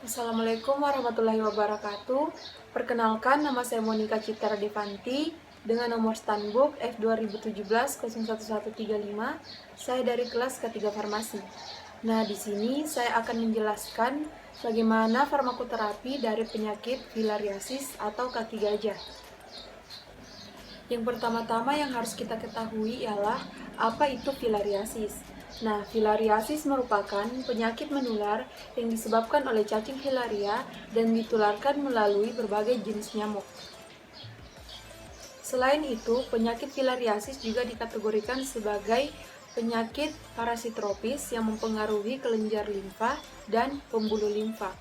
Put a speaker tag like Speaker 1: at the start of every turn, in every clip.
Speaker 1: Assalamualaikum warahmatullahi wabarakatuh. Perkenalkan, nama saya Monica Citra Devanti dengan nomor Stanbook F2017-01135. Saya dari kelas ketiga farmasi. Nah, di sini saya akan menjelaskan bagaimana farmakoterapi dari penyakit filariasis atau kaki gajah. Yang pertama-tama yang harus kita ketahui ialah apa itu filariasis. Nah, filariasis merupakan penyakit menular yang disebabkan oleh cacing filaria dan ditularkan melalui berbagai jenis nyamuk. Selain itu, penyakit filariasis juga dikategorikan sebagai penyakit parasitropis yang mempengaruhi kelenjar limfa dan pembuluh limfa.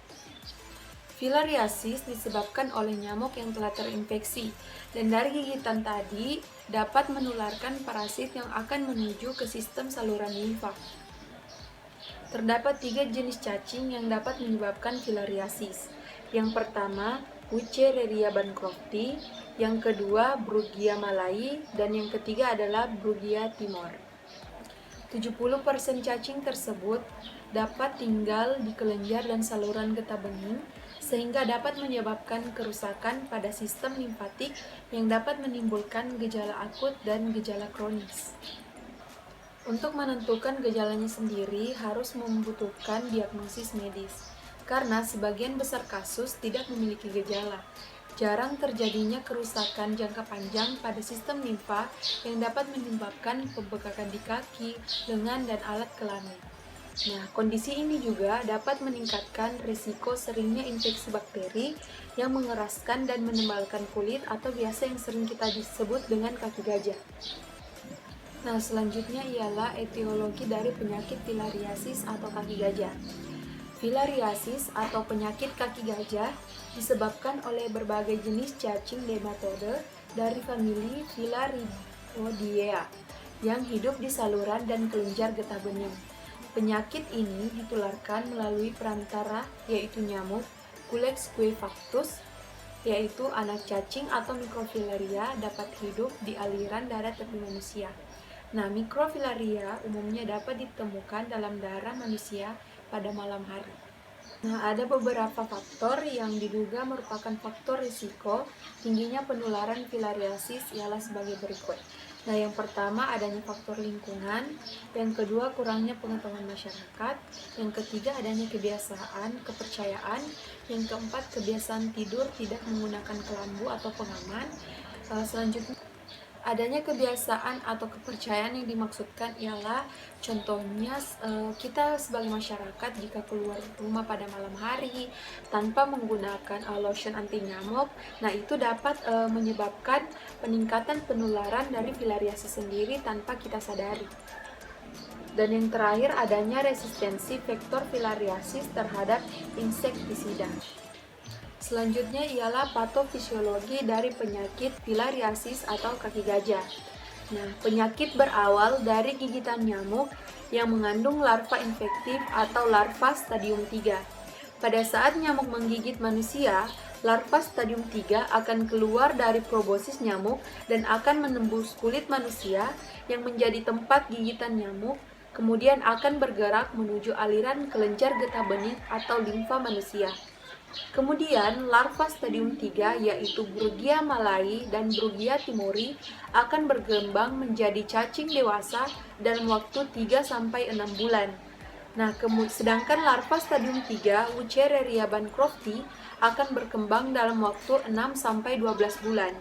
Speaker 1: Filariasis disebabkan oleh nyamuk yang telah terinfeksi, dan dari gigitan tadi dapat menularkan parasit yang akan menuju ke sistem saluran limfa. Terdapat 3 jenis cacing yang dapat menyebabkan filariasis. Yang pertama, Wuchereria bancrofti, yang kedua Brugia malai, dan yang ketiga adalah Brugia timor. 70% cacing tersebut dapat tinggal di kelenjar dan saluran getah bening, sehingga dapat menyebabkan kerusakan pada sistem limfatik yang dapat menimbulkan gejala akut dan gejala kronis. Untuk menentukan gejalanya sendiri harus membutuhkan diagnosis medis, karena sebagian besar kasus tidak memiliki gejala. Jarang terjadinya kerusakan jangka panjang pada sistem limfa yang dapat menyebabkan pembekakan di kaki, lengan, dan alat kelamin. Nah, kondisi ini juga dapat meningkatkan risiko seringnya infeksi bakteri yang mengeraskan dan menebalkan kulit atau biasa yang sering kita disebut dengan kaki gajah. Nah, selanjutnya ialah etiologi dari penyakit filariasis atau kaki gajah. Filariasis atau penyakit kaki gajah disebabkan oleh berbagai jenis cacing nematode dari famili Filariidae yang hidup di saluran dan kelenjar getah bening. Penyakit ini ditularkan melalui perantara yaitu nyamuk, Culex equifactus, yaitu anak cacing atau mikrofilaria dapat hidup di aliran darah tepi manusia. Nah, mikrofilaria umumnya dapat ditemukan dalam darah manusia pada malam hari. Nah, ada beberapa faktor yang diduga merupakan faktor risiko tingginya penularan filariasis ialah sebagai berikut. Nah, yang pertama adanya faktor lingkungan, yang kedua kurangnya pengetahuan masyarakat, yang ketiga adanya kebiasaan, kepercayaan, yang keempat kebiasaan tidur tidak menggunakan kelambu atau pengaman. Selanjutnya adanya kebiasaan atau kepercayaan yang dimaksudkan ialah contohnya kita sebagai masyarakat jika keluar rumah pada malam hari tanpa menggunakan lotion anti nyamuk, nah itu dapat menyebabkan peningkatan penularan dari filariasis sendiri tanpa kita sadari. Dan yang terakhir adanya resistensi vektor filariasis terhadap insektisida. Selanjutnya ialah patofisiologi dari penyakit filariasis atau kaki gajah. Nah, penyakit berawal dari gigitan nyamuk yang mengandung larva infektif atau larva stadium 3. Pada saat nyamuk menggigit manusia, larva stadium 3 akan keluar dari proboscis nyamuk dan akan menembus kulit manusia yang menjadi tempat gigitan nyamuk, kemudian akan bergerak menuju aliran kelenjar getah bening atau limfa manusia. Kemudian, larva stadium 3 yaitu Brugia malai dan Brugia timori akan berkembang menjadi cacing dewasa dalam waktu 3-6 bulan. Nah, sedangkan larva stadium 3 Wuchereria bancrofti akan berkembang dalam waktu 6-12 bulan.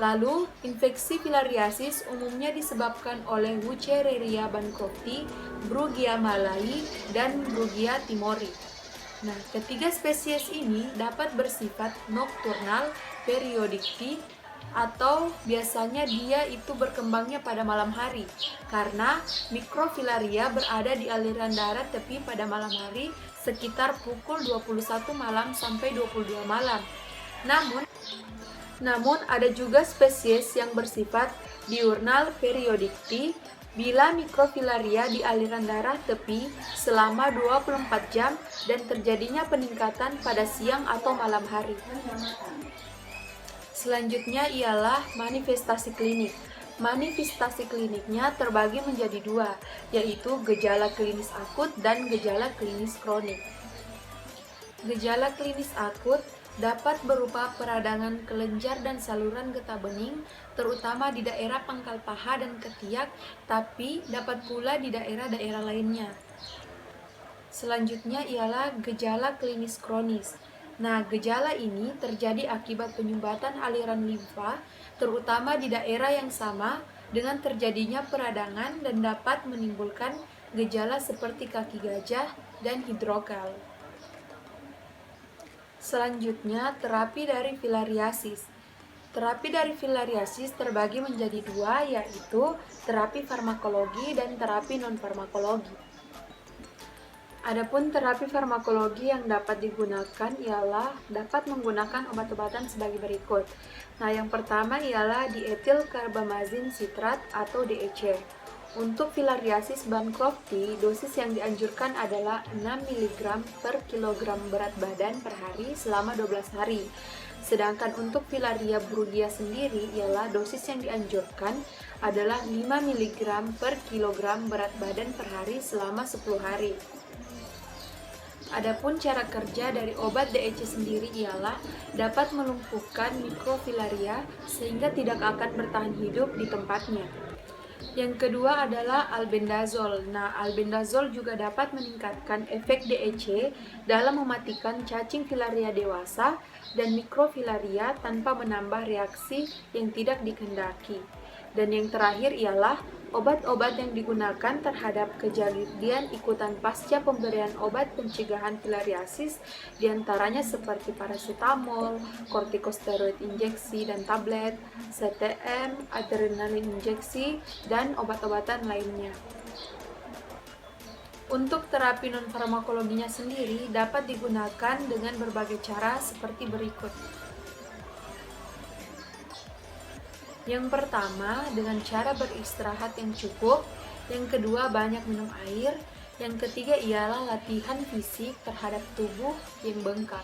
Speaker 1: Lalu, infeksi filariasis umumnya disebabkan oleh Wuchereria bancrofti, Brugia malai, dan Brugia timori. Nah, ketiga spesies ini dapat bersifat nokturnal periodikti atau biasanya dia itu berkembangnya pada malam hari karena mikrofilaria berada di aliran darah tepi pada malam hari sekitar pukul 21 malam sampai 22 malam. Namun ada juga spesies yang bersifat diurnal periodikti bila mikrofilaria di aliran darah tepi selama 24 jam dan terjadinya peningkatan pada siang atau malam hari. Selanjutnya ialah manifestasi klinik. Manifestasi kliniknya terbagi menjadi 2, yaitu gejala klinis akut dan gejala klinis kronik. Gejala klinis akut dapat berupa peradangan kelenjar dan saluran getah bening, terutama di daerah pangkal paha dan ketiak, tapi dapat pula di daerah-daerah lainnya. Selanjutnya ialah gejala klinis kronis. Nah, gejala ini terjadi akibat penyumbatan aliran limfa, terutama di daerah yang sama dengan terjadinya peradangan dan dapat menimbulkan gejala seperti kaki gajah dan hidrokal. Selanjutnya, terapi dari filariasis. Terapi dari filariasis terbagi menjadi dua, yaitu terapi farmakologi dan terapi non-farmakologi. Adapun terapi farmakologi yang dapat digunakan ialah dapat menggunakan obat-obatan sebagai berikut. Nah, yang pertama ialah dietil karbamazin sitrat atau DEC. Untuk filariasis Bancroft-T, dosis yang dianjurkan adalah 6 mg per kilogram berat badan per hari selama 12 hari. Sedangkan untuk filaria brugia sendiri ialah dosis yang dianjurkan adalah 5 mg per kilogram berat badan per hari selama 10 hari. Adapun cara kerja dari obat DEC sendiri ialah dapat melumpuhkan mikrofilaria sehingga tidak akan bertahan hidup di tempatnya. Yang kedua adalah albendazol. Nah, albendazol juga dapat meningkatkan efek DEC dalam mematikan cacing filaria dewasa dan mikrofilaria tanpa menambah reaksi yang tidak dikehendaki. Dan yang terakhir ialah obat-obat yang digunakan terhadap kejadian ikutan pasca pemberian obat pencegahan filariasis, diantaranya seperti paracetamol, kortikosteroid injeksi dan tablet, CTM, adrenalin injeksi, dan obat-obatan lainnya. Untuk terapi non-farmakologinya sendiri dapat digunakan dengan berbagai cara seperti berikut. Yang pertama, dengan cara beristirahat yang cukup. Yang kedua, banyak minum air. Yang ketiga ialah latihan fisik terhadap tubuh yang bengkak.